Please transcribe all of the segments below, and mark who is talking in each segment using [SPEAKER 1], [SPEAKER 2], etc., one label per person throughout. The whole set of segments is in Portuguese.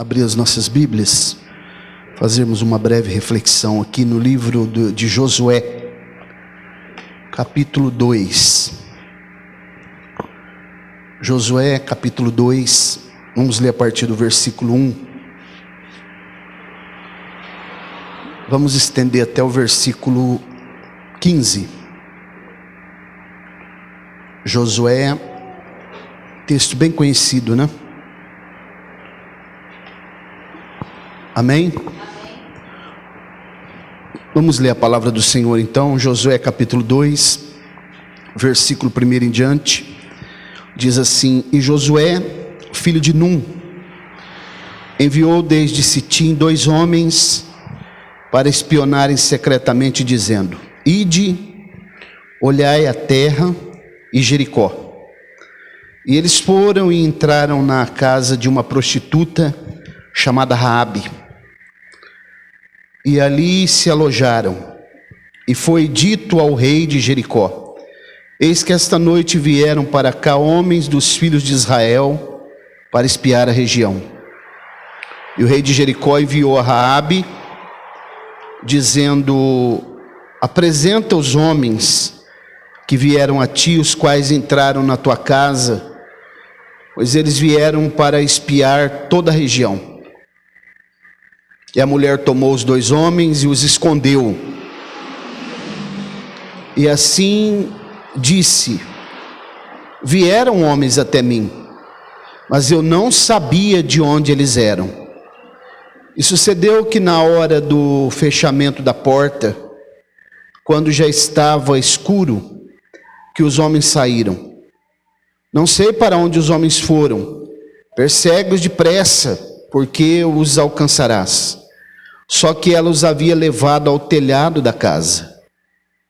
[SPEAKER 1] abrir as nossas Bíblias, fazermos uma breve reflexão aqui no livro de Josué, capítulo 2. Josué, capítulo 2, vamos ler a partir do versículo 1. Vamos estender até o versículo 15. Josué, texto bem conhecido, né? Amém? Vamos ler a palavra do Senhor então. Josué capítulo 2, versículo 1 em diante, diz assim: E Josué, filho de Num, enviou desde Sitim 2 homens para espionarem secretamente, dizendo: Ide, olhai a terra e Jericó. E eles foram e entraram na casa de uma prostituta chamada Raabe, e ali se alojaram. E foi dito ao rei de Jericó: Eis que esta noite vieram para cá homens dos filhos de Israel para espiar a região. E o rei de Jericó enviou a Raabe, dizendo: Apresenta os homens que vieram a ti, os quais entraram na tua casa, pois eles vieram para espiar toda a região. E a mulher tomou os 2 homens e os escondeu. E assim disse: Vieram homens até mim, mas eu não sabia de onde eles eram. E sucedeu que na hora do fechamento da porta, quando já estava escuro, que os homens saíram. Não sei para onde os homens foram. Persegue-os depressa, porque os alcançarás. Só que ela os havia levado ao telhado da casa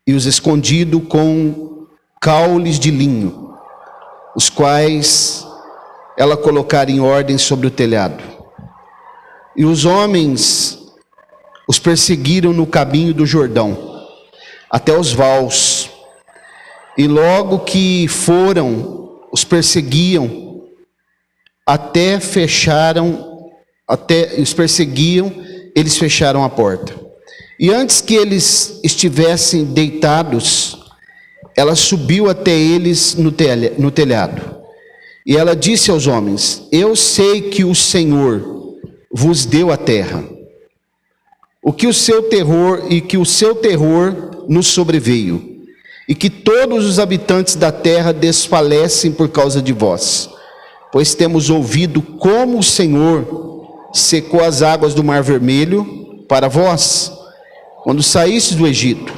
[SPEAKER 1] e os escondido com caules de linho, os quais ela colocara em ordem sobre o telhado. E os homens os perseguiram no caminho do Jordão, até os vales. E logo que foram, os perseguiam, eles fecharam a porta. E antes que eles estivessem deitados, ela subiu até eles no telhado. E ela disse aos homens: Eu sei que o Senhor vos deu a terra, que o seu terror nos sobreveio, e que todos os habitantes da terra desfalecem por causa de vós, pois temos ouvido como o Senhor secou as águas do Mar Vermelho para vós, quando saístes do Egito.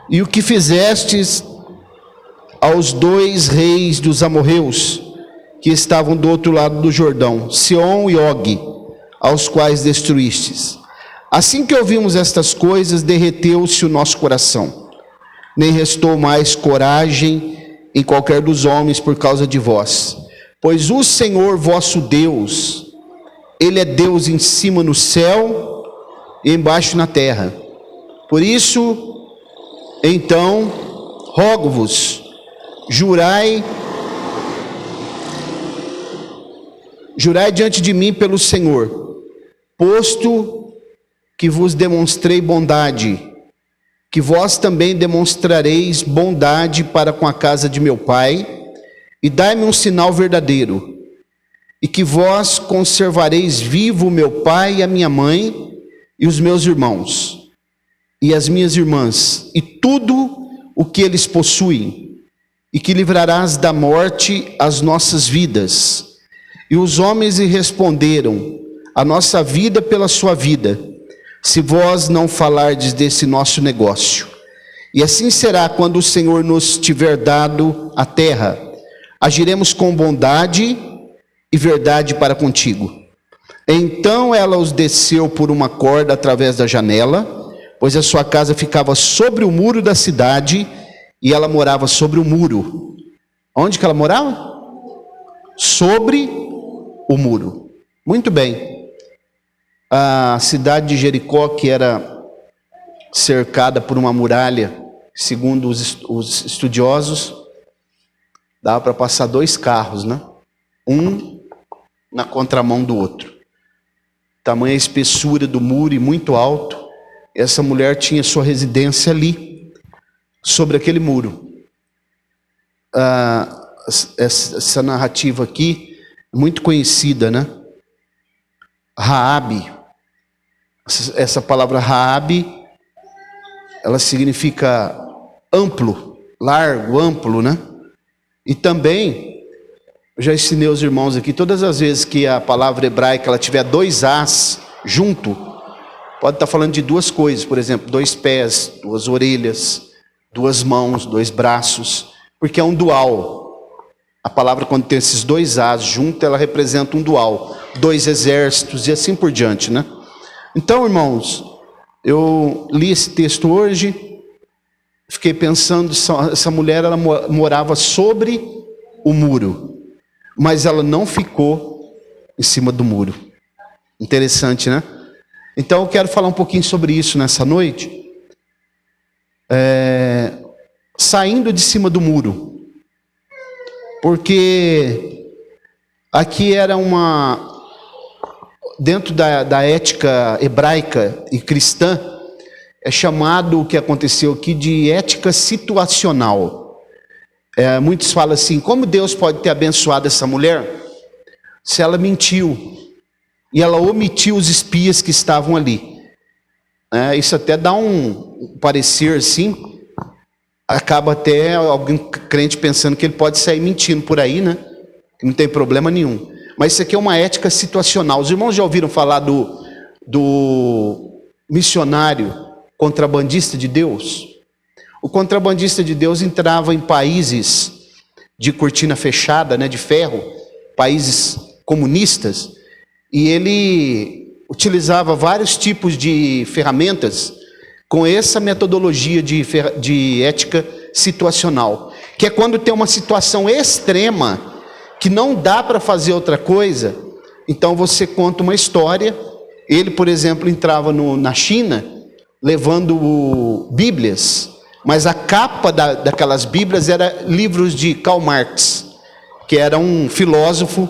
[SPEAKER 1] E o que fizestes aos 2 reis dos amorreus, que estavam do outro lado do Jordão, Sihon e Og, aos quais destruístes. Assim que ouvimos estas coisas, derreteu-se o nosso coração, nem restou mais coragem em qualquer dos homens por causa de vós, pois o Senhor vosso Deus, Ele é Deus em cima no céu e embaixo na terra. Por isso, então, rogo-vos, jurai diante de mim pelo Senhor, posto que vos demonstrei bondade, que vós também demonstrareis bondade para com a casa de meu pai, e dai-me um sinal verdadeiro, e que vós conservareis vivo o meu pai e a minha mãe, e os meus irmãos, e as minhas irmãs, e tudo o que eles possuem, e que livrarás da morte as nossas vidas. E os homens lhe responderam: A nossa vida pela sua vida, se vós não falardes desse nosso negócio. E assim será quando o Senhor nos tiver dado a terra, agiremos com bondade e verdade para contigo. Então ela os desceu por uma corda através da janela, pois a sua casa ficava sobre o muro da cidade, e ela morava sobre o muro. Onde que ela morava? Sobre o muro. Muito bem. A cidade de Jericó, que era cercada por uma muralha, segundo os estudiosos, Dava para passar 2 carros, né? Um na contramão do outro. Tamanha espessura do muro e muito alto. Essa mulher tinha sua residência ali, sobre aquele muro. Essa narrativa aqui é muito conhecida, né? Raabe. Essa palavra Raabe, ela significa amplo, largo, amplo, né? E também, eu já ensinei aos irmãos aqui, todas as vezes que a palavra hebraica ela tiver 2 As junto, pode estar falando de 2 coisas, por exemplo, 2 pés, 2 orelhas, 2 mãos, 2 braços, porque é um dual. A palavra, quando tem esses 2 As junto, ela representa um dual, 2 exércitos e assim por diante, né? Então, irmãos, eu li esse texto hoje, fiquei pensando, essa mulher ela morava sobre o muro, mas ela não ficou em cima do muro. Interessante, né? Então eu quero falar um pouquinho sobre isso nessa noite. Saindo de cima do muro, porque aqui era dentro da ética hebraica e cristã, é chamado o que aconteceu aqui de ética situacional. Muitos falam assim, como Deus pode ter abençoado essa mulher se ela mentiu e ela omitiu os espias que estavam ali? Isso até dá um parecer assim, acaba até alguém crente pensando que ele pode sair mentindo por aí, né? Que não tem problema nenhum. Mas isso aqui é uma ética situacional. Os irmãos já ouviram falar do missionário contrabandista de Deus? O contrabandista de Deus entrava em países de cortina fechada, né, de ferro, países comunistas, e ele utilizava vários tipos de ferramentas com essa metodologia de ética situacional, que é quando tem uma situação extrema que não dá para fazer outra coisa, então você conta uma história. Ele, por exemplo, entrava na China levando Bíblias, mas a capa daquelas Bíblias era livros de Karl Marx, que era um filósofo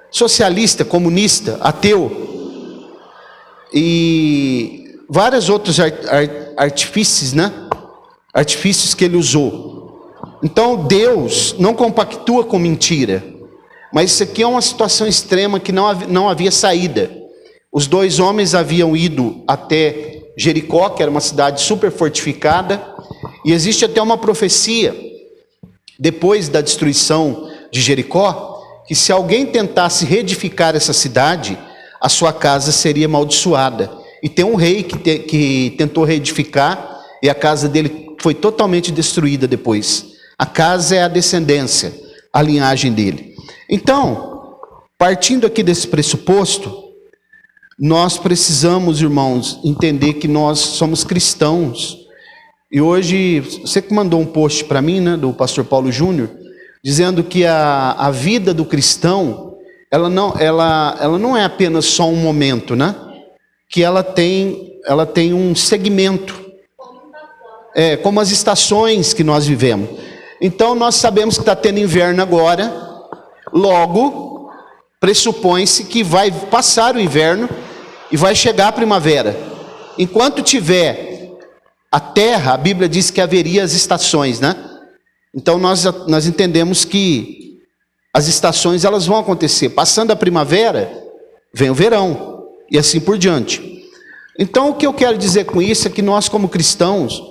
[SPEAKER 1] socialista, comunista, ateu, e vários outros artifícios, né? Artifícios que ele usou. Então Deus não compactua com mentira, mas isso aqui é uma situação extrema que não havia saída. Os 2 homens haviam ido até Jericó, que era uma cidade super fortificada, e existe até uma profecia, depois da destruição de Jericó, que se alguém tentasse reedificar essa cidade, a sua casa seria amaldiçoada. E tem um rei que tentou reedificar, e a casa dele foi totalmente destruída depois. A casa é a descendência, a linhagem dele. Então, partindo aqui desse pressuposto, nós precisamos, irmãos, entender que nós somos cristãos. E hoje, você que mandou um post para mim, né, do pastor Paulo Júnior, dizendo que a vida do cristão, ela não é apenas só um momento, né? Que ela tem um segmento, como as estações que nós vivemos. Então nós sabemos que está tendo inverno agora, logo pressupõe-se que vai passar o inverno e vai chegar a primavera. Enquanto tiver a terra, a Bíblia diz que haveria as estações, né? Então nós entendemos que as estações elas vão acontecer. Passando a primavera, vem o verão e assim por diante. Então o que eu quero dizer com isso é que nós como cristãos,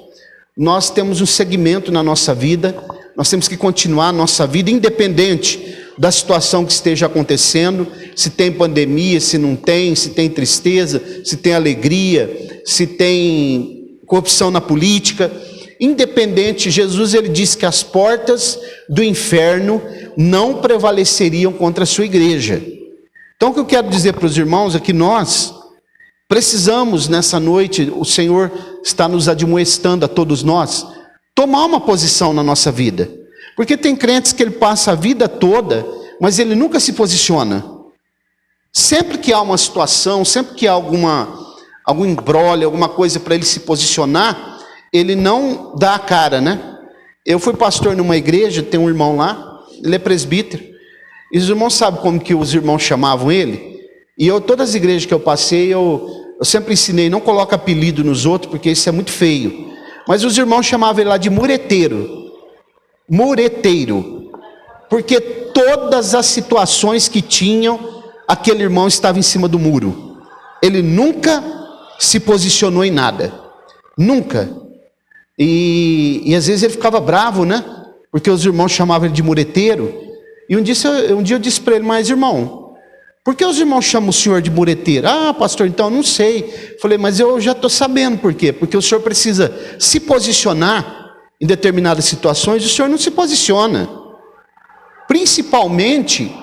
[SPEAKER 1] nós temos um segmento na nossa vida, nós temos que continuar a nossa vida independente da situação que esteja acontecendo, se tem pandemia, se não tem, se tem tristeza, se tem alegria, se tem corrupção na política. Independente, Jesus ele disse que as portas do inferno não prevaleceriam contra a sua igreja. Então o que eu quero dizer para os irmãos é que nós precisamos nessa noite, o Senhor está nos admoestando a todos nós, tomar uma posição na nossa vida. Porque tem crentes que ele passa a vida toda, mas ele nunca se posiciona. Sempre que há uma situação, sempre que há algum imbróglio, alguma coisa para ele se posicionar, ele não dá a cara, né? Eu fui pastor numa igreja, tem um irmão lá, ele é presbítero, e os irmãos sabem como que os irmãos chamavam ele? E todas as igrejas que eu passei, eu sempre ensinei, não coloca apelido nos outros, porque isso é muito feio. Mas os irmãos chamavam ele lá de mureteiro. Mureteiro. Porque todas as situações que tinham, aquele irmão estava em cima do muro. Ele nunca se posicionou em nada. Nunca. E às vezes ele ficava bravo, né? Porque os irmãos chamavam ele de mureteiro. E um dia eu disse para ele, mas irmão, por que os irmãos chamam o senhor de mureteiro? Ah, pastor, então eu não sei. Falei, mas eu já estou sabendo por quê. Porque o senhor precisa se posicionar em determinadas situações, e o senhor não se posiciona. Principalmente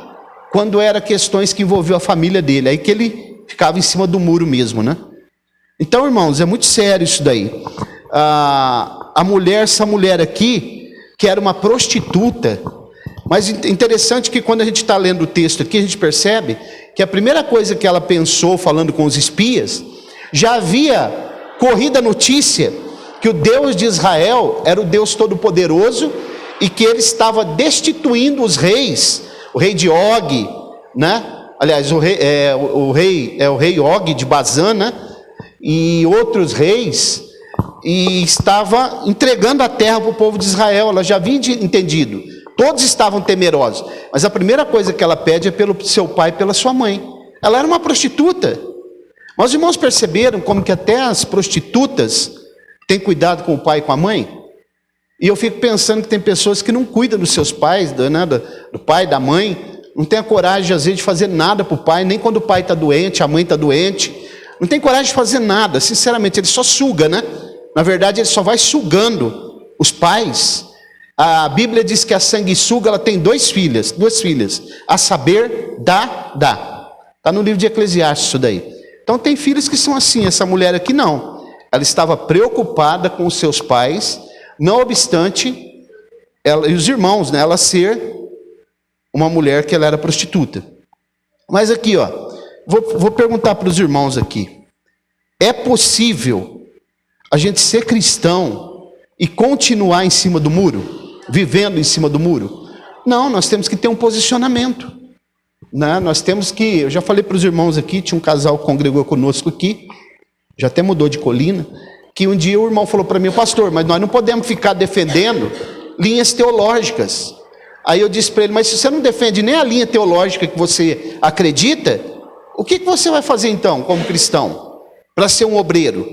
[SPEAKER 1] quando eram questões que envolviam a família dele. Aí que ele ficava em cima do muro mesmo, né? Então, irmãos, é muito sério isso daí. Essa mulher aqui, que era uma prostituta. Mas interessante que quando a gente está lendo o texto aqui, a gente percebe que a primeira coisa que ela pensou, falando com os espias, já havia corrido a notícia que o Deus de Israel era o Deus Todo-Poderoso e que ele estava destituindo os reis, o rei de Og, né? Aliás, o rei Og de Bazã, né? E outros reis, e estava entregando a terra para o povo de Israel. Ela já havia entendido. Todos estavam temerosos, mas a primeira coisa que ela pede é pelo seu pai e pela sua mãe. Ela era uma prostituta. Mas os irmãos perceberam como que até as prostitutas têm cuidado com o pai e com a mãe? E eu fico pensando que tem pessoas que não cuidam dos seus pais, do pai, da mãe, não tem a coragem às vezes de fazer nada para o pai, nem quando o pai está doente, a mãe está doente, não tem coragem de fazer nada, sinceramente, ele só suga, né? Na verdade, ele só vai sugando os pais. A Bíblia diz que a sanguessuga, ela tem duas filhas, a saber, dá. Está no livro de Eclesiastes isso daí. Então tem filhos que são assim, essa mulher aqui não. Ela estava preocupada com os seus pais, não obstante, ela, e os irmãos, né, ela ser uma mulher que ela era prostituta. Mas aqui, ó, vou perguntar para os irmãos aqui. É possível a gente ser cristão e continuar em cima do muro? Vivendo em cima do muro? Não, nós temos que ter um posicionamento, né? Nós temos que, eu já falei para os irmãos aqui, tinha um casal que congregou conosco aqui, já até mudou de Colina, que um dia o irmão falou para mim, pastor, mas nós não podemos ficar defendendo linhas teológicas. Aí eu disse para ele, mas se você não defende nem a linha teológica que você acredita, o que você vai fazer então como cristão? Para ser um obreiro?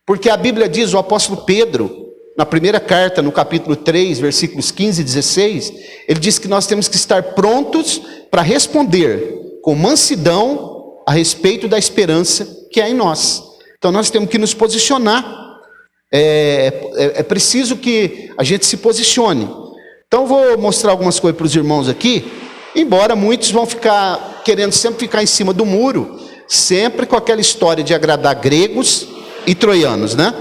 [SPEAKER 1] Porque a Bíblia diz, o apóstolo Pedro, na primeira carta, no capítulo 3, versículos 15 e 16, ele diz que nós temos que estar prontos para responder com mansidão a respeito da esperança que há em nós. Então nós temos que nos posicionar. É preciso que a gente se posicione. Então vou mostrar algumas coisas para os irmãos aqui, embora muitos vão ficar querendo sempre ficar em cima do muro, sempre com aquela história de agradar gregos e troianos, né?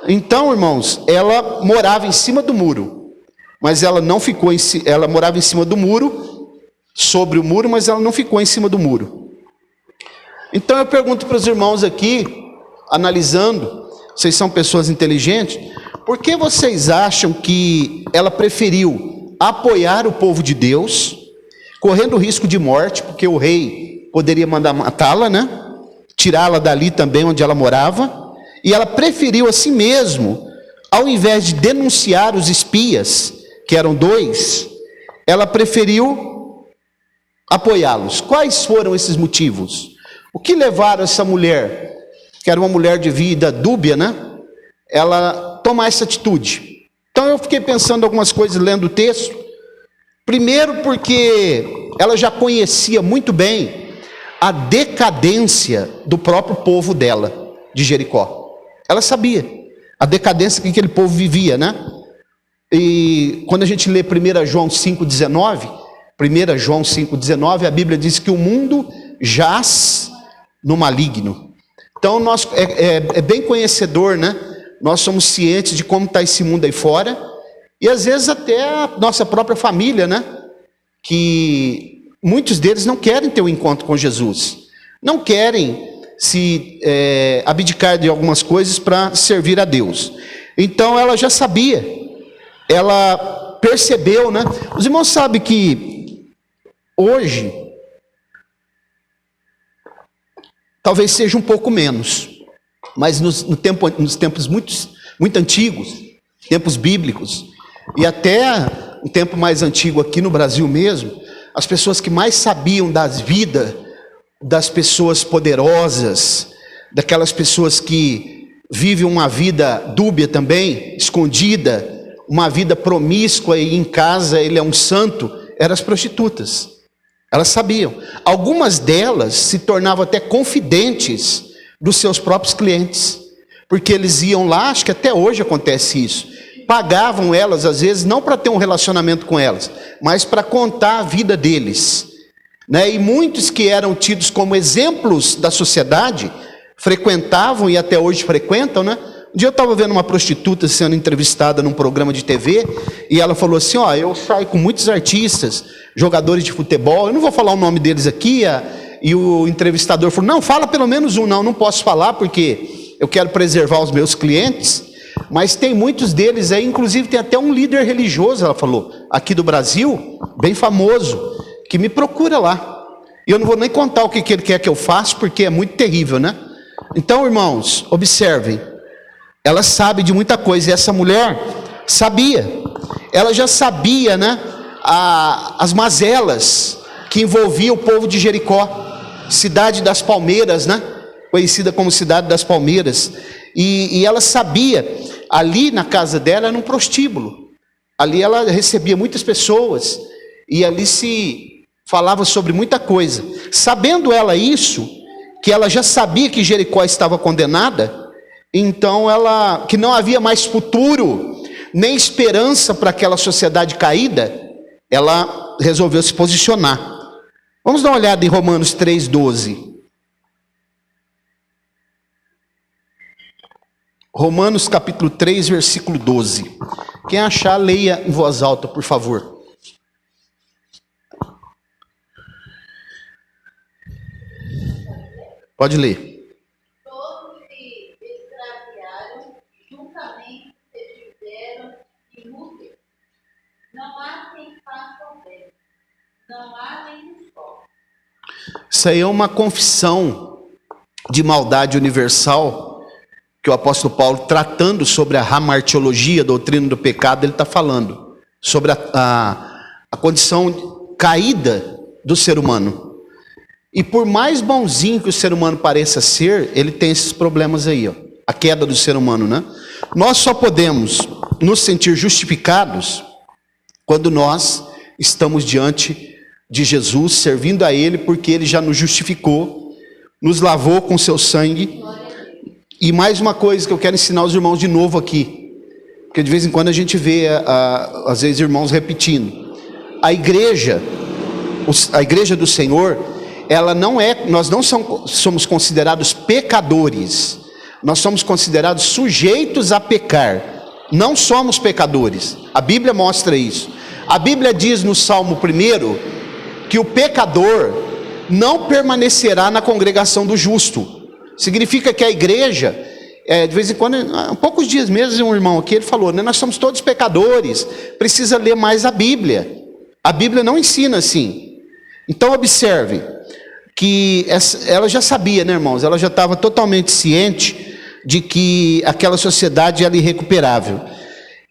[SPEAKER 1] Então, irmãos, ela morava em cima do muro, mas ela não ficou ela morava em cima do muro, sobre o muro, mas ela não ficou em cima do muro. Então eu pergunto para os irmãos aqui, analisando, vocês são pessoas inteligentes, por que vocês acham que ela preferiu apoiar o povo de Deus, correndo o risco de morte, porque o rei poderia mandar matá-la, né? Tirá-la dali também onde ela morava, e ela preferiu a si mesmo, ao invés de denunciar os espias, que eram 2, ela preferiu apoiá-los. Quais foram esses motivos? O que levaram essa mulher, que era uma mulher de vida dúbia, né? Ela tomar essa atitude. Então eu fiquei pensando algumas coisas lendo o texto. Primeiro porque ela já conhecia muito bem a decadência do próprio povo dela, de Jericó. Ela sabia a decadência que aquele povo vivia, né? E quando a gente lê 1 João 5,19, 1 João 5,19, a Bíblia diz que o mundo jaz no maligno. Então nós é bem conhecedor, né? Nós somos cientes de como está esse mundo aí fora, e às vezes até a nossa própria família, né? Que muitos deles não querem ter um encontro com Jesus, não querem se abdicar de algumas coisas para servir a Deus. Então ela já sabia ela percebeu, né? Os irmãos sabem que hoje, talvez seja um pouco menos, mas nos tempos muito antigos, tempos bíblicos, e até um tempo mais antigo aqui no Brasil mesmo, as pessoas que mais sabiam das vidas das pessoas poderosas, daquelas pessoas que vivem uma vida dúbia também, escondida, uma vida promíscua e em casa ele é um santo, eram as prostitutas. Elas sabiam. Algumas delas se tornavam até confidentes dos seus próprios clientes, porque eles iam lá, acho que até hoje acontece isso, pagavam elas às vezes não para ter um relacionamento com elas, mas para contar a vida deles, né? E muitos que eram tidos como exemplos da sociedade frequentavam e até hoje frequentam, né? Um dia eu estava vendo uma prostituta sendo entrevistada num programa de TV e ela falou assim: ó, eu saio com muitos artistas, jogadores de futebol, eu não vou falar o nome deles aqui. E o entrevistador falou: não, fala pelo menos um. Não posso falar porque eu quero preservar os meus clientes, mas tem muitos deles aí, inclusive tem até um líder religioso, ela falou, aqui do Brasil, bem famoso, que me procura lá. E eu não vou nem contar o que ele quer que eu faça, porque é muito terrível, né? Então, irmãos, observem, ela sabe de muita coisa, e essa mulher sabia, ela já sabia, né, as mazelas que envolvia o povo de Jericó, cidade das palmeiras, né, conhecida como cidade das palmeiras, e ela sabia, ali na casa dela era um prostíbulo, ali ela recebia muitas pessoas, e ali se falava sobre muita coisa. Sabendo ela isso, que ela já sabia que Jericó estava condenada, então ela, que não havia mais futuro, nem esperança para aquela sociedade caída, ela resolveu se posicionar. Vamos dar uma olhada em Romanos 3,12. Romanos capítulo 3, versículo 12. Quem achar, leia em voz alta, por favor. Pode ler.
[SPEAKER 2] Todos se extraviaram, juntamente se fizeram inúteis. Não há quem faça o bem, não há nem um só.
[SPEAKER 1] Isso aí é uma confissão de maldade universal, que o apóstolo Paulo, tratando sobre a hamartiologia, a doutrina do pecado, ele está falando sobre a condição caída do ser humano. E por mais bonzinho que o ser humano pareça ser, ele tem esses problemas aí, ó, a queda do ser humano, né? Nós só podemos nos sentir justificados quando nós estamos diante de Jesus, servindo a Ele, porque Ele já nos justificou, nos lavou com seu sangue. E mais uma coisa que eu quero ensinar os irmãos de novo aqui, porque de vez em quando a gente vê, às vezes, irmãos repetindo. A igreja do Senhor, ela não é, nós não somos considerados pecadores, nós somos considerados sujeitos a pecar, não somos pecadores, a Bíblia mostra isso. A Bíblia diz no Salmo 1 que o pecador não permanecerá na congregação do justo. Significa que a igreja, de vez em quando, há poucos dias mesmo, um irmão aqui, ele falou, né, nós somos todos pecadores, precisa ler mais a Bíblia. A Bíblia não ensina assim. Então observe, que ela já sabia, né, irmãos, ela já estava totalmente ciente de que aquela sociedade era irrecuperável.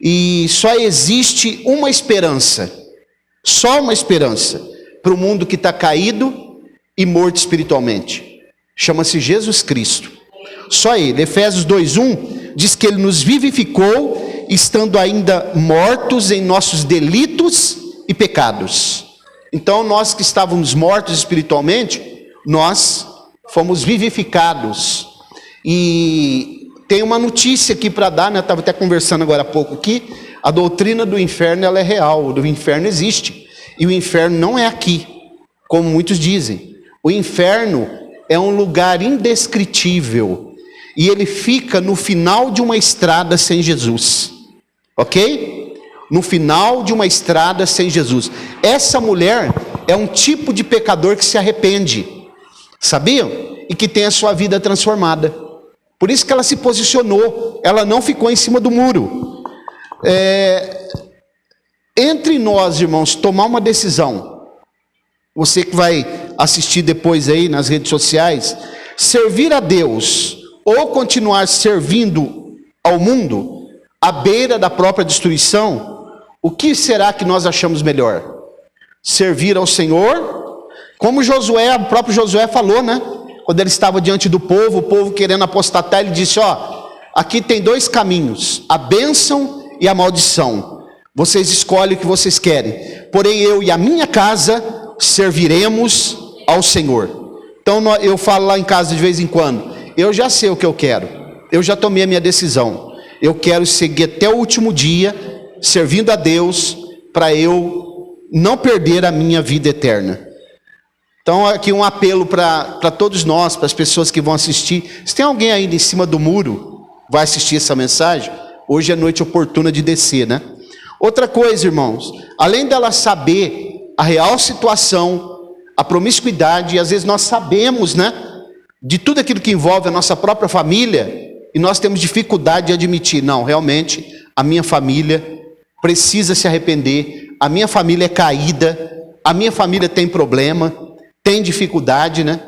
[SPEAKER 1] E só existe uma esperança, só uma esperança, para o mundo que está caído e morto espiritualmente. Chama-se Jesus Cristo. Só Ele. Efésios 2:1 diz que Ele nos vivificou, estando ainda mortos em nossos delitos e pecados. Então nós que estávamos mortos espiritualmente, nós fomos vivificados. E tem uma notícia aqui para dar, né? Eu estava até conversando agora há pouco aqui. A doutrina do inferno, ela é real. O inferno existe. E o inferno não é aqui, como muitos dizem. O inferno é um lugar indescritível. E ele fica no final de uma estrada sem Jesus. Ok? No final de uma estrada sem Jesus. Essa mulher é um tipo de pecador que se arrepende. Sabiam? E que tem a sua vida transformada. Por isso que ela se posicionou. Ela não ficou em cima do muro. entre nós, irmãos, tomar uma decisão, você que vai assistir depois aí nas redes sociais, servir a Deus ou continuar servindo ao mundo, à beira da própria destruição, o que será que nós achamos melhor? Servir ao Senhor, como Josué, o próprio Josué falou, né? Quando ele estava diante do povo, o povo querendo apostatar, ele disse, ó, aqui tem dois caminhos, a bênção e a maldição. Vocês escolhem o que vocês querem. Porém, eu e a minha casa serviremos ao Senhor. Então, eu falo lá em casa de vez em quando, eu já sei o que eu quero. Eu já tomei a minha decisão. Eu quero seguir até o último dia, servindo a Deus, para eu não perder a minha vida eterna. Então, aqui um apelo para todos nós, para as pessoas que vão assistir. Se tem alguém ainda em cima do muro, vai assistir essa mensagem, hoje é noite oportuna de descer, né? Outra coisa, irmãos, além dela saber a real situação, a promiscuidade, e às vezes nós sabemos, né, de tudo aquilo que envolve a nossa própria família, e nós temos dificuldade de admitir, não, realmente, a minha família precisa se arrepender, a minha família é caída, a minha família tem problema, tem dificuldade, né?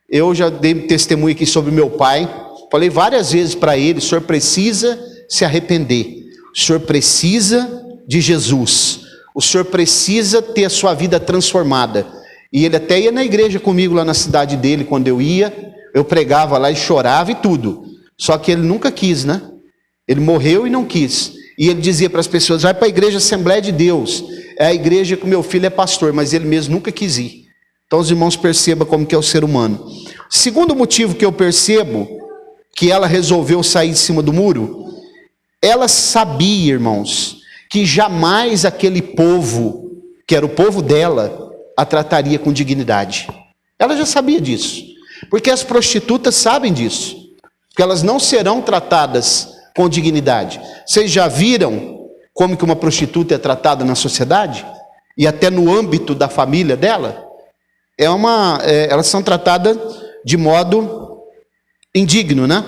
[SPEAKER 1] Eu já dei testemunho aqui sobre meu pai, falei várias vezes para ele, o senhor precisa se arrepender, o senhor precisa de Jesus, o senhor precisa ter a sua vida transformada. E ele até ia na igreja comigo lá na cidade dele, quando eu ia, eu pregava lá e chorava e tudo, só que ele nunca quis, né? Ele morreu e não quis, e ele dizia para as pessoas, vai para a igreja Assembleia de Deus, é a igreja que o meu filho é pastor, mas ele mesmo nunca quis ir. Então os irmãos percebam como que é o ser humano. Segundo motivo que eu percebo que ela resolveu sair de cima do muro, ela sabia, irmãos, que jamais aquele povo, que era o povo dela, a trataria com dignidade. Ela já sabia disso, porque as prostitutas sabem disso, que elas não serão tratadas com dignidade. Vocês já viram como que uma prostituta é tratada na sociedade? E até no âmbito da família dela? Elas são tratadas de modo indigno, né?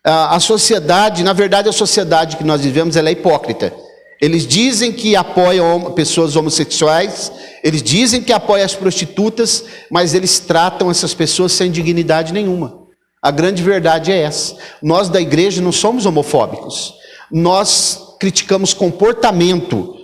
[SPEAKER 1] A sociedade, na verdade a sociedade que nós vivemos, ela é hipócrita. Eles dizem que apoiam pessoas homossexuais, eles dizem que apoiam as prostitutas, mas eles tratam essas pessoas sem dignidade nenhuma. A grande verdade é essa. Nós da igreja não somos homofóbicos, nós criticamos comportamento,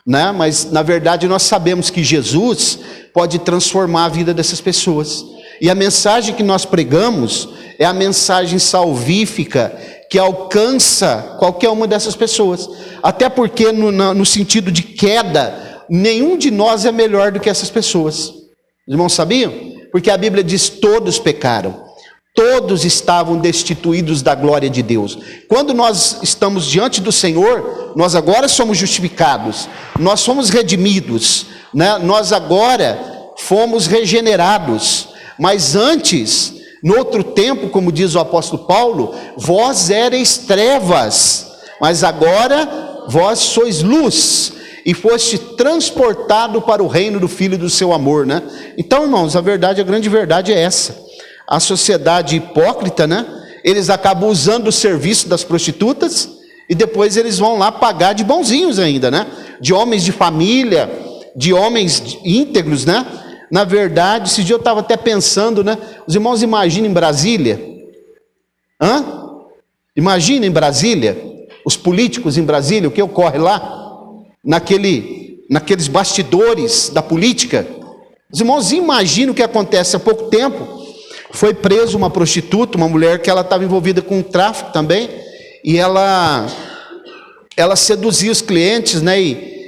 [SPEAKER 1] né? Mas na verdade nós sabemos que Jesus pode transformar a vida dessas pessoas. E a mensagem que nós pregamos é a mensagem salvífica que alcança qualquer uma dessas pessoas. Até porque no sentido de queda, nenhum de nós é melhor do que essas pessoas. Os irmãos sabiam? Porque a Bíblia diz, todos pecaram. Todos estavam destituídos da glória de Deus. Quando nós estamos diante do Senhor, nós agora somos justificados, nós somos redimidos, né? Nós agora fomos regenerados. Mas antes, no outro tempo, como diz o apóstolo Paulo, vós erais trevas, mas agora vós sois luz, e foste transportado para o reino do Filho do seu amor, né? Então, irmãos, a grande verdade é essa. A sociedade hipócrita, né? Eles acabam usando o serviço das prostitutas e depois eles vão lá pagar de bonzinhos ainda, né? De homens de família, de homens íntegros, né? Na verdade, esse dia eu estava até pensando, né? Os irmãos imaginem Brasília. Imaginem Brasília, os políticos em Brasília, o que ocorre lá, naqueles bastidores da política. Os irmãos imaginam o que acontece. Há pouco tempo foi preso uma prostituta, uma mulher que ela estava envolvida com tráfico também, e ela seduzia os clientes, né? E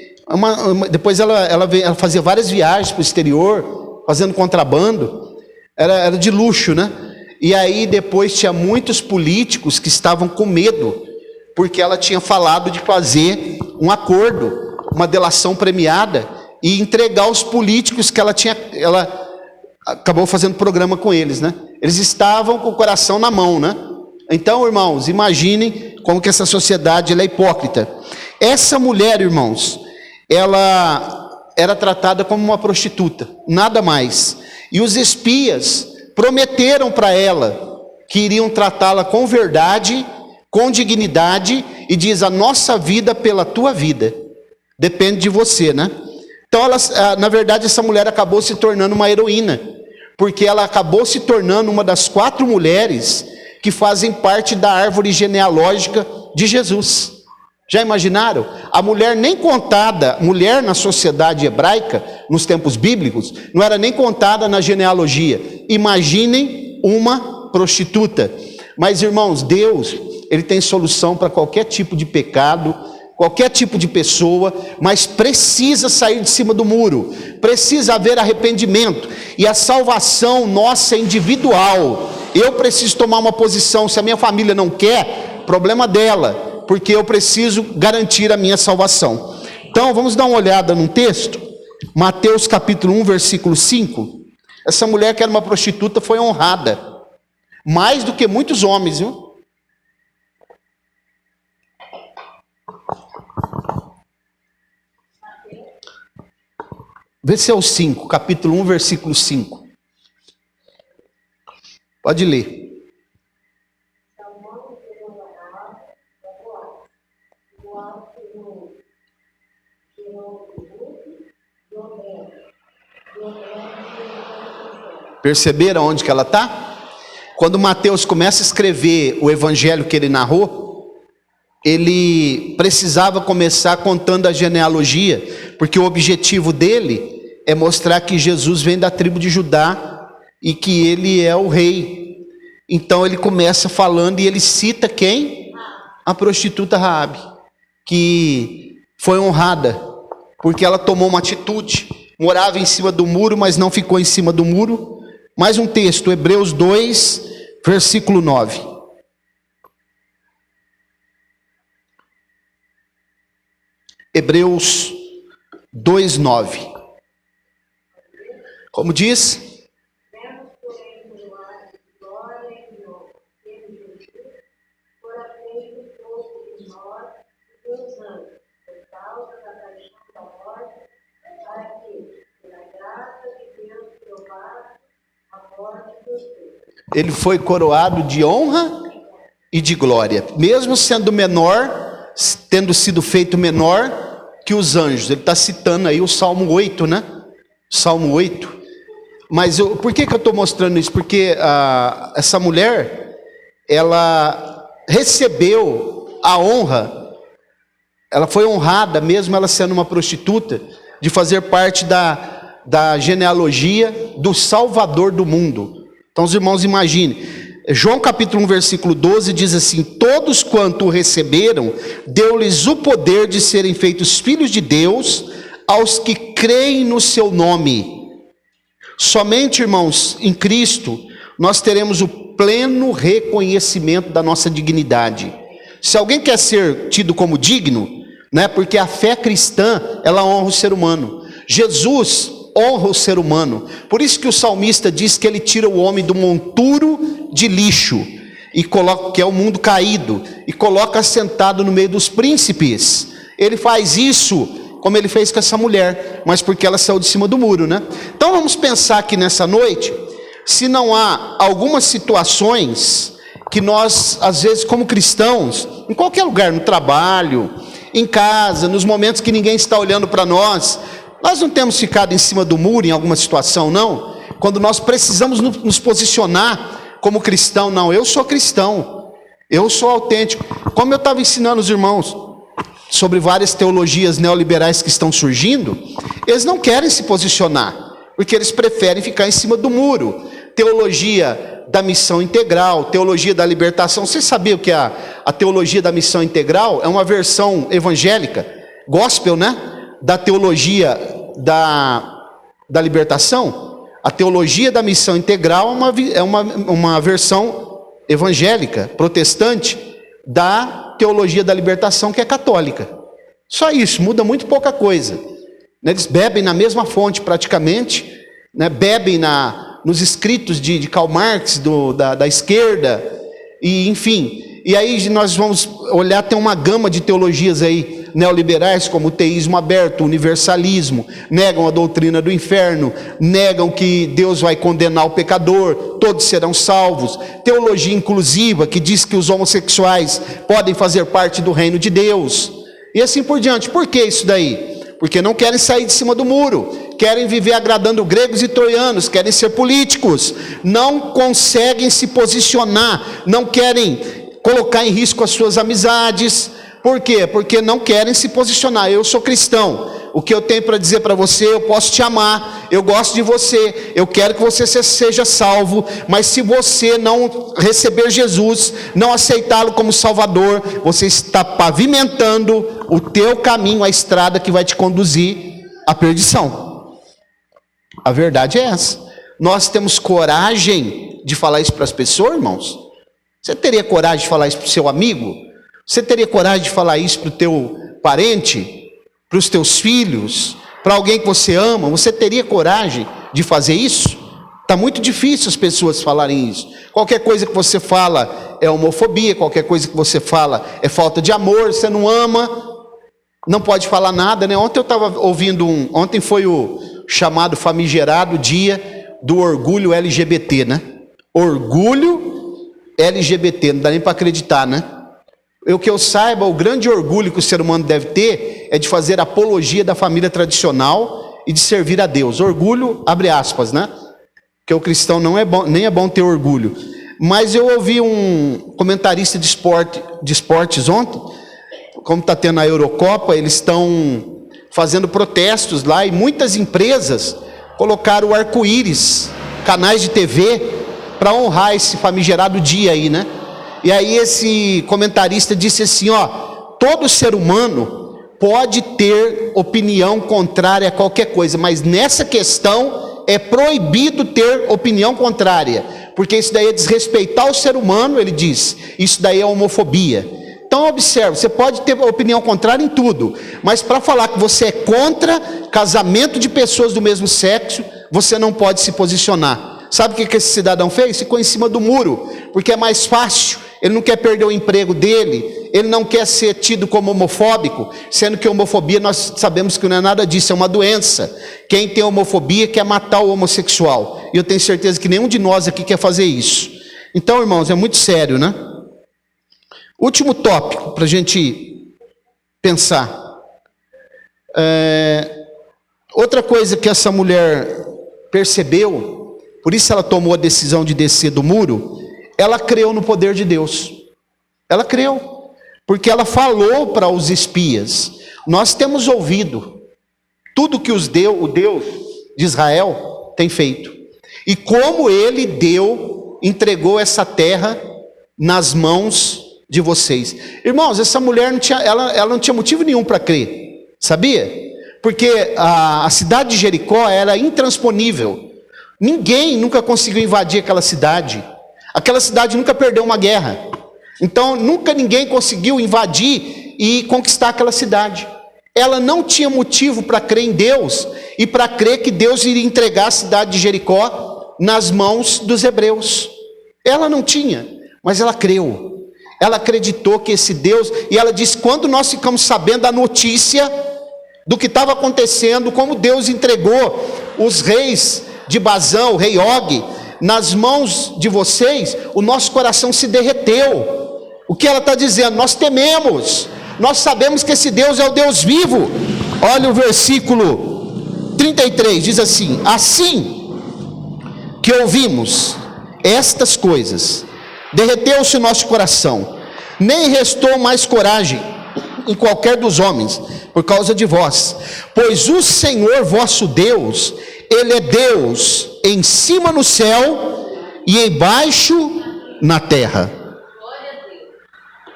[SPEAKER 1] depois ela fazia várias viagens para o exterior, fazendo contrabando, era de luxo, né? E aí depois tinha muitos políticos que estavam com medo, porque ela tinha falado de fazer um acordo, uma delação premiada, e entregar os políticos que ela acabou fazendo programa com eles, né? Eles estavam com o coração na mão, né? Então, irmãos, imaginem como que essa sociedade ela é hipócrita. Essa mulher, irmãos, ela era tratada como uma prostituta, nada mais. E os espias prometeram para ela que iriam tratá-la com verdade, com dignidade, e diz, a nossa vida pela tua vida. Depende de você, né? Então, na verdade, essa mulher acabou se tornando uma heroína, porque ela acabou se tornando uma das 4 mulheres que fazem parte da árvore genealógica de Jesus. Já imaginaram? A mulher nem contada, mulher na sociedade hebraica, nos tempos bíblicos, não era nem contada na genealogia. Imaginem uma prostituta. Mas, irmãos, Deus, Ele tem solução para qualquer tipo de pecado, qualquer tipo de pessoa, mas precisa sair de cima do muro, precisa haver arrependimento, e a salvação nossa é individual. Eu preciso tomar uma posição. Se a minha família não quer, problema dela, porque eu preciso garantir a minha salvação. Então, vamos dar uma olhada num texto, Mateus capítulo 1, versículo 5. Essa mulher que era uma prostituta foi honrada, mais do que muitos homens, viu? Vê se é o 5, capítulo 1, versículo 5. Pode ler. Perceberam onde que ela está? Quando Mateus começa a escrever o evangelho que ele narrou, ele precisava começar contando a genealogia, porque o objetivo dele é mostrar que Jesus vem da tribo de Judá e que ele é o rei. Então ele começa falando e ele cita quem? A prostituta Raabe, que foi honrada, porque ela tomou uma atitude, morava em cima do muro, mas não ficou em cima do muro. Mais um texto, Hebreus 2, versículo 9. Hebreus 2, 9. Como diz? Ele foi coroado de honra e de glória, mesmo sendo menor, tendo sido feito menor que os anjos. Ele está citando aí o Salmo 8, né? Salmo 8. Mas por que eu estou mostrando isso? Porque essa mulher, ela recebeu a honra, ela foi honrada, mesmo ela sendo uma prostituta, de fazer parte da genealogia do Salvador do mundo. Então os irmãos imaginem, João capítulo 1 versículo 12 diz assim: todos quanto o receberam, deu-lhes o poder de serem feitos filhos de Deus, aos que creem no seu nome. Somente, irmãos, em Cristo, nós teremos o pleno reconhecimento da nossa dignidade. Se alguém quer ser tido como digno, né, porque a fé cristã, ela honra o ser humano. Jesus honra o ser humano. Por isso que o salmista diz que ele tira o homem do monturo de lixo, e coloca, que é o mundo caído, e coloca sentado no meio dos príncipes. Ele faz isso como ele fez com essa mulher, mas porque ela saiu de cima do muro, né? Então vamos pensar aqui nessa noite, se não há algumas situações que nós, às vezes como cristãos, em qualquer lugar, no trabalho, em casa, nos momentos que ninguém está olhando para nós não temos ficado em cima do muro em alguma situação, não? Quando nós precisamos nos posicionar como cristão, não, eu sou cristão, eu sou autêntico. Como eu estava ensinando os irmãos sobre várias teologias neoliberais que estão surgindo, eles não querem se posicionar, porque eles preferem ficar em cima do muro. Teologia da missão integral, teologia da libertação. Você sabia que a teologia da missão integral é uma versão evangélica, gospel, né? Da teologia da libertação? A teologia da missão integral é uma versão evangélica, protestante, da teologia da libertação, que é católica. Só isso, muda muito pouca coisa. Eles bebem na mesma fonte praticamente, né? Bebem nos escritos de Karl Marx, da esquerda, e enfim. E aí nós vamos olhar, tem uma gama de teologias aí, neoliberais, como o teísmo aberto, o universalismo, negam a doutrina do inferno, negam que Deus vai condenar o pecador, todos serão salvos. Teologia inclusiva, que diz que os homossexuais podem fazer parte do reino de Deus, e assim por diante. Por que isso daí? porque não querem sair de cima do muro, querem viver agradando gregos e troianos, querem ser políticos, não conseguem se posicionar, não querem colocar em risco as suas amizades. Por quê? Porque não querem se posicionar. Eu sou cristão, o que eu tenho para dizer para você, eu posso te amar, eu gosto de você, eu quero que você seja salvo, mas se você não receber Jesus, não aceitá-lo como Salvador, você está pavimentando o teu caminho, a estrada que vai te conduzir à perdição. A verdade é essa. Nós temos coragem de falar isso para as pessoas, irmãos? Você teria coragem de falar isso para o seu amigo? Você teria coragem de falar isso para o teu parente? Para os teus filhos? Para alguém que você ama? Você teria coragem de fazer isso? Está muito difícil as pessoas falarem isso. Qualquer coisa que você fala é homofobia, qualquer coisa que você fala é falta de amor, você não ama, não pode falar nada, né? Ontem eu estava ouvindo ontem foi o chamado famigerado dia do orgulho LGBT, né? Orgulho LGBT, não dá nem para acreditar, né? O que eu saiba, o grande orgulho que o ser humano deve ter é de fazer apologia da família tradicional e de servir a Deus. Orgulho, abre aspas, né? Porque o cristão não é bom, nem é bom ter orgulho. Mas eu ouvi um comentarista de esportes ontem, como está tendo a Eurocopa, eles estão fazendo protestos lá e muitas empresas colocaram o arco-íris, canais de TV, para honrar esse famigerado dia aí, né? E aí esse comentarista disse assim, ó, todo ser humano pode ter opinião contrária a qualquer coisa, mas nessa questão é proibido ter opinião contrária, porque isso daí é desrespeitar o ser humano, ele diz, isso daí é homofobia. Então observe, você pode ter opinião contrária em tudo, mas para falar que você é contra casamento de pessoas do mesmo sexo, você não pode se posicionar. Sabe o que esse cidadão fez? Ficou em cima do muro, porque é mais fácil. Ele não quer perder o emprego dele, ele não quer ser tido como homofóbico, sendo que homofobia nós sabemos que não é nada disso, é uma doença. Quem tem homofobia quer matar o homossexual, e eu tenho certeza que nenhum de nós aqui quer fazer isso. Então, irmãos, é muito sério, né? Último tópico para a gente pensar. Outra coisa que essa mulher percebeu, por isso ela tomou a decisão de descer do muro, ela creu no poder de Deus. Ela creu, porque ela falou para os espias. Nós temos ouvido tudo que o Deus de Israel tem feito. E como ele entregou essa terra nas mãos de vocês. Irmãos, essa mulher ela não tinha motivo nenhum para crer. Sabia? Porque a cidade de Jericó era intransponível. Ninguém nunca conseguiu invadir aquela cidade. Aquela cidade nunca perdeu uma guerra. Então, nunca ninguém conseguiu invadir e conquistar aquela cidade. Ela não tinha motivo para crer em Deus e para crer que Deus iria entregar a cidade de Jericó nas mãos dos hebreus. Ela não tinha, mas ela creu. Ela acreditou que esse Deus... E ela disse, quando nós ficamos sabendo da notícia do que estava acontecendo, como Deus entregou os reis de Bazã, o rei Og, nas mãos de vocês, o nosso coração se derreteu. O que ela está dizendo? Nós tememos, nós sabemos que esse Deus é o Deus vivo. Olha o versículo 33, diz assim: assim que ouvimos estas coisas, derreteu-se o nosso coração, nem restou mais coragem em qualquer dos homens, por causa de vós, pois o Senhor vosso Deus, Ele é Deus em cima no céu e embaixo na terra.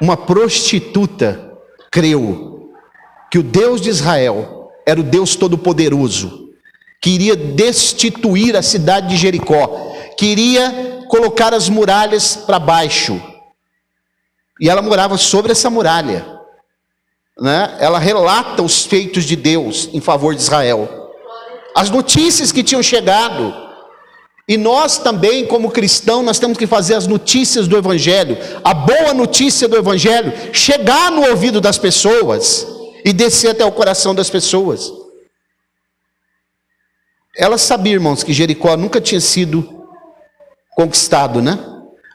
[SPEAKER 1] Uma prostituta creu que o Deus de Israel era o Deus Todo-Poderoso, que iria destituir a cidade de Jericó, que iria colocar as muralhas para baixo, e ela morava sobre essa muralha, né? Ela relata os feitos de Deus em favor de Israel, as notícias que tinham chegado. E nós também, como cristãos, nós temos que fazer as notícias do Evangelho, a boa notícia do Evangelho, chegar no ouvido das pessoas e descer até o coração das pessoas. Ela sabia, irmãos, que Jericó nunca tinha sido conquistado, né?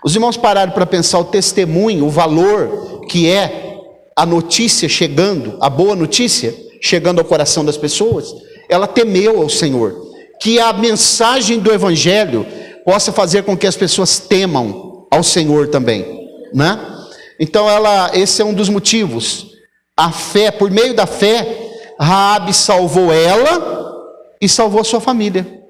[SPEAKER 1] Os irmãos pararam para pensar o testemunho, o valor que é a notícia chegando, a boa notícia. chegando ao coração das pessoas, ela temeu ao Senhor. Que a mensagem do Evangelho possa fazer com que as pessoas temam ao Senhor também, né? Então esse é um dos motivos. A fé, por meio da fé, Raabe salvou ela e salvou a sua família.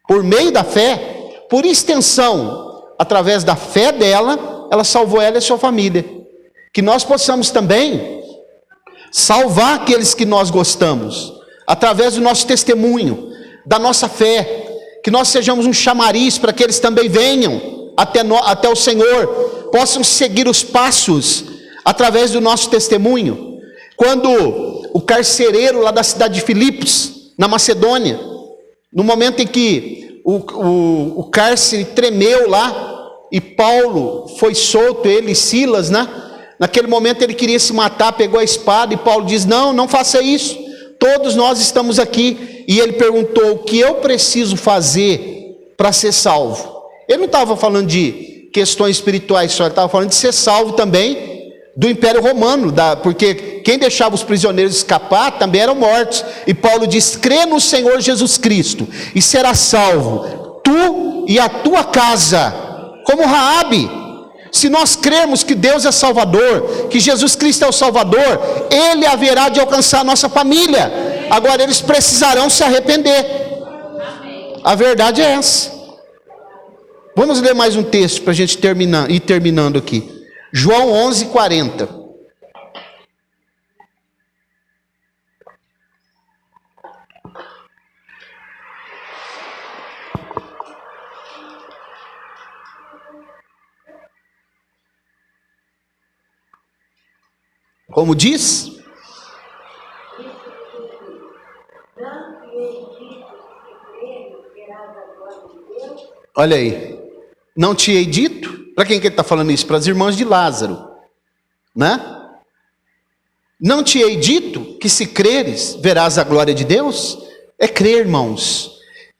[SPEAKER 1] Por meio da fé, por extensão, através da fé dela, ela salvou ela e a sua família. Que nós possamos também salvar aqueles que nós gostamos, através do nosso testemunho, da nossa fé, que nós sejamos um chamariz para que eles também venham até o Senhor, possam seguir os passos através do nosso testemunho. Quando o carcereiro lá da cidade de Filipos, na Macedônia, no momento em que o cárcere tremeu lá, e Paulo foi solto, ele e Silas, né? Naquele momento ele queria se matar, pegou a espada, e Paulo diz: não faça isso, todos nós estamos aqui. E ele perguntou: o que eu preciso fazer para ser salvo? Ele não estava falando de questões espirituais só, ele estava falando de ser salvo também do Império Romano, porque quem deixava os prisioneiros escapar também eram mortos. E Paulo diz: crê no Senhor Jesus Cristo e será salvo, tu e a tua casa, como Raabe. Se nós crermos que Deus é Salvador, que Jesus Cristo é o Salvador, Ele haverá de alcançar a nossa família. Agora eles precisarão se arrepender. A verdade é essa. Vamos ler mais um texto para a gente ir terminando aqui. João 11:40. Como diz? Olha aí. Não te hei dito? Para quem que ele está falando isso? Para as irmãs de Lázaro, né? Não te hei dito que se creres, verás a glória de Deus? É crer, irmãos.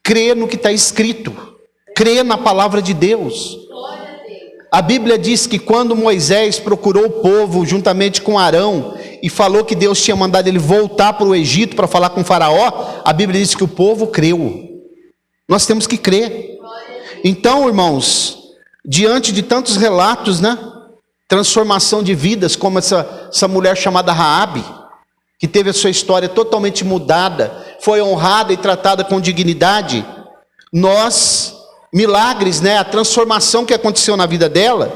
[SPEAKER 1] Crer no que está escrito. Crer na palavra de Deus. A Bíblia diz que quando Moisés procurou o povo juntamente com Arão e falou que Deus tinha mandado ele voltar para o Egito para falar com o faraó, a Bíblia diz que o povo creu. Nós temos que crer. Então, irmãos, diante de tantos relatos, né? Transformação de vidas, como essa mulher chamada Raabe, que teve a sua história totalmente mudada, foi honrada e tratada com dignidade. Milagres, né? A transformação que aconteceu na vida dela.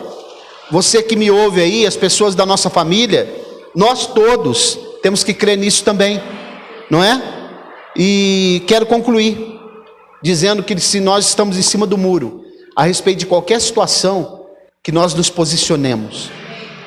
[SPEAKER 1] Você que me ouve aí, as pessoas da nossa família, nós todos temos que crer nisso também, não é? E quero concluir dizendo que se nós estamos em cima do muro, a respeito de qualquer situação, que nós nos posicionemos.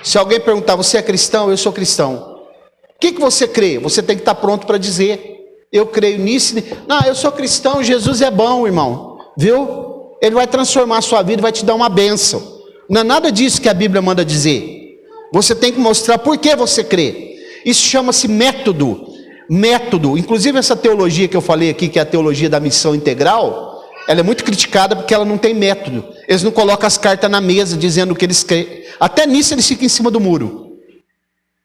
[SPEAKER 1] Se alguém perguntar: você é cristão? Eu sou cristão. O que você crê? Você tem que estar pronto para dizer: eu creio nisso. Não, eu sou cristão, Jesus é bom, irmão. Viu? Ele vai transformar a sua vida e vai te dar uma bênção. Não é nada disso que a Bíblia manda dizer. Você tem que mostrar por que você crê. Isso chama-se método. Método. Inclusive essa teologia que eu falei aqui, que é a teologia da missão integral, ela é muito criticada porque ela não tem método. Eles não colocam as cartas na mesa dizendo o que eles creem. Até nisso eles ficam em cima do muro.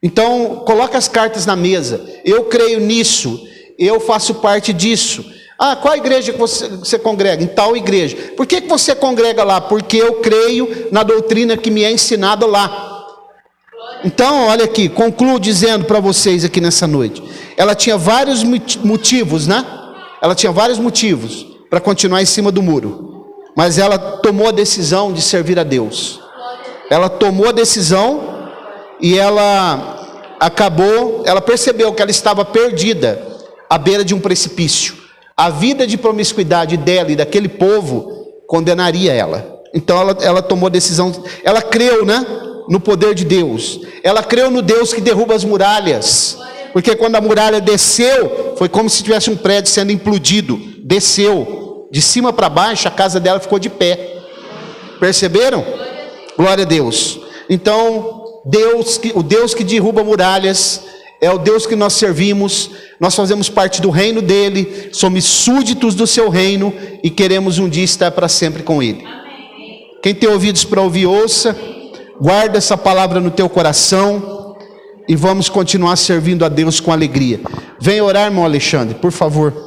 [SPEAKER 1] Então, coloca as cartas na mesa. Eu creio nisso. Eu faço parte disso. Ah, qual igreja que você congrega? Em tal igreja. Por que você congrega lá? Porque eu creio na doutrina que me é ensinada lá. Então, olha aqui, concluo dizendo para vocês aqui nessa noite. Ela tinha vários motivos, né? Ela tinha vários motivos para continuar em cima do muro. Mas ela tomou a decisão de servir a Deus. Ela tomou a decisão e ela percebeu que ela estava perdida à beira de um precipício. A vida de promiscuidade dela e daquele povo condenaria ela. Então ela tomou a decisão, ela creu, né, no poder de Deus. Ela creu no Deus que derruba as muralhas. Porque quando a muralha desceu, foi como se tivesse um prédio sendo implodido. Desceu, de cima para baixo, a casa dela ficou de pé. Perceberam? Glória a Deus. Então, o Deus que derruba muralhas é o Deus que nós servimos. Nós fazemos parte do reino dele, somos súditos do seu reino e queremos um dia estar para sempre com ele. Quem tem ouvidos para ouvir, ouça. Guarda essa palavra no teu coração. e vamos continuar servindo a Deus com alegria. Vem orar, irmão Alexandre, por favor.